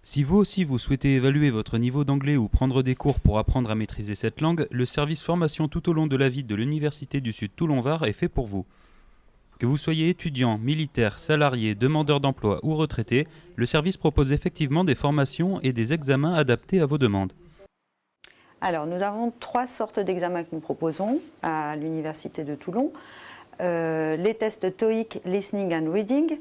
Si vous aussi vous souhaitez évaluer votre niveau d'anglais ou prendre des cours pour apprendre à maîtriser cette langue, le service formation tout au long de la vie de l'Université du Sud Toulon-Var est fait pour vous. Que vous soyez étudiant, militaire, salarié, demandeur d'emploi ou retraité, le service propose effectivement des formations et des examens adaptés à vos demandes. Alors, nous avons 3 sortes d'examens que nous proposons à l'Université de Toulon. Les tests TOEIC, Listening and Reading,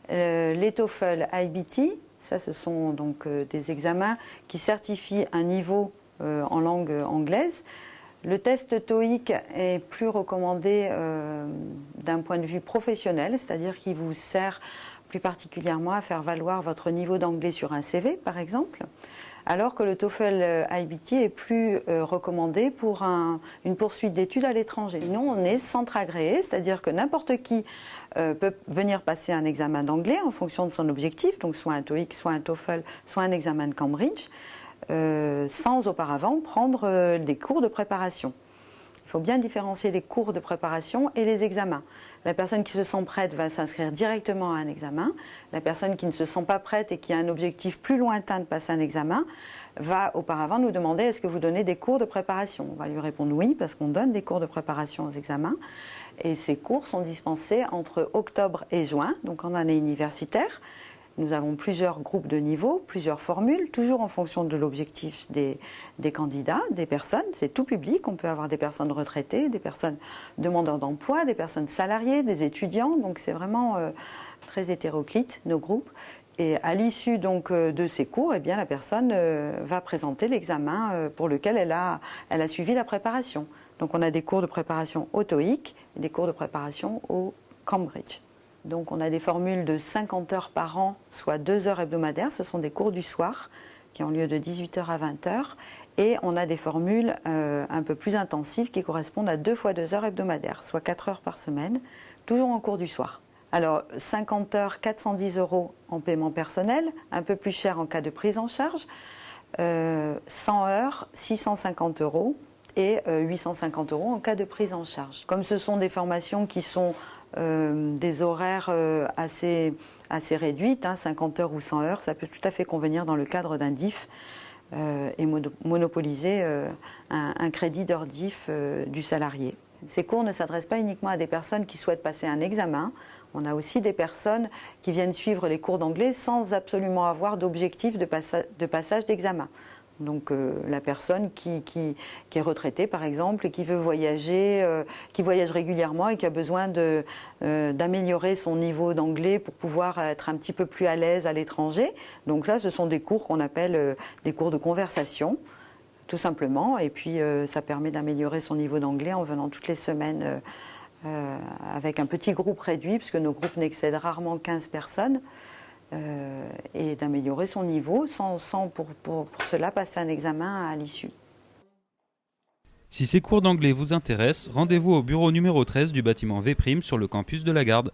les TOEFL IBT. Ça, ce sont donc des examens qui certifient un niveau en langue anglaise. Le test TOEIC est plus recommandé d'un point de vue professionnel, c'est-à-dire qu'il vous sert plus particulièrement à faire valoir votre niveau d'anglais sur un CV, par exemple, alors que le TOEFL IBT est plus recommandé pour une poursuite d'études à l'étranger. Nous, on est centre agréé, c'est-à-dire que n'importe qui peut venir passer un examen d'anglais en fonction de son objectif, donc soit un TOEIC, soit un TOEFL, soit un examen de Cambridge, sans auparavant prendre des cours de préparation. Il faut bien différencier les cours de préparation et les examens. La personne qui se sent prête va s'inscrire directement à un examen. La personne qui ne se sent pas prête et qui a un objectif plus lointain de passer un examen va auparavant nous demander est-ce que vous donnez des cours de préparation. On va lui répondre oui parce qu'on donne des cours de préparation aux examens. Et ces cours sont dispensés entre octobre et juin, donc en année universitaire. Nous avons plusieurs groupes de niveaux, plusieurs formules, toujours en fonction de l'objectif des candidats, des personnes. C'est tout public, on peut avoir des personnes retraitées, des personnes demandeurs d'emploi, des personnes salariées, des étudiants. Donc c'est vraiment très hétéroclite, nos groupes. Et à l'issue donc de ces cours, eh bien, la personne va présenter l'examen pour lequel elle a suivi la préparation. Donc on a des cours de préparation au TOEIC et des cours de préparation au Cambridge. Donc on a des formules de 50 heures par an, soit 2 heures hebdomadaires. Ce sont des cours du soir qui ont lieu de 18 h à 20 h. Et on a des formules un peu plus intensives qui correspondent à 2 fois 2 heures hebdomadaires, soit 4 heures par semaine, toujours en cours du soir. Alors 50 heures, 410 € en paiement personnel, un peu plus cher en cas de prise en charge. 100 heures, 650 € et 850 € en cas de prise en charge. Comme ce sont des formations qui sont des horaires assez réduites, 50 heures ou 100 heures, ça peut tout à fait convenir dans le cadre d'un DIF et monopoliser un crédit d'heure DIF du salarié. Ces cours ne s'adressent pas uniquement à des personnes qui souhaitent passer un examen, on a aussi des personnes qui viennent suivre les cours d'anglais sans absolument avoir d'objectif de passage d'examen. Donc la personne qui est retraitée par exemple et qui veut voyager, qui voyage régulièrement et qui a besoin d'améliorer son niveau d'anglais pour pouvoir être un petit peu plus à l'aise à l'étranger. Donc là, ce sont des cours qu'on appelle des cours de conversation, tout simplement. Et puis ça permet d'améliorer son niveau d'anglais en venant toutes les semaines avec un petit groupe réduit, puisque nos groupes n'excèdent rarement 15 personnes. Et d'améliorer son niveau sans pour cela passer un examen à l'issue. Si ces cours d'anglais vous intéressent, rendez-vous au bureau numéro 13 du bâtiment V' sur le campus de la Garde.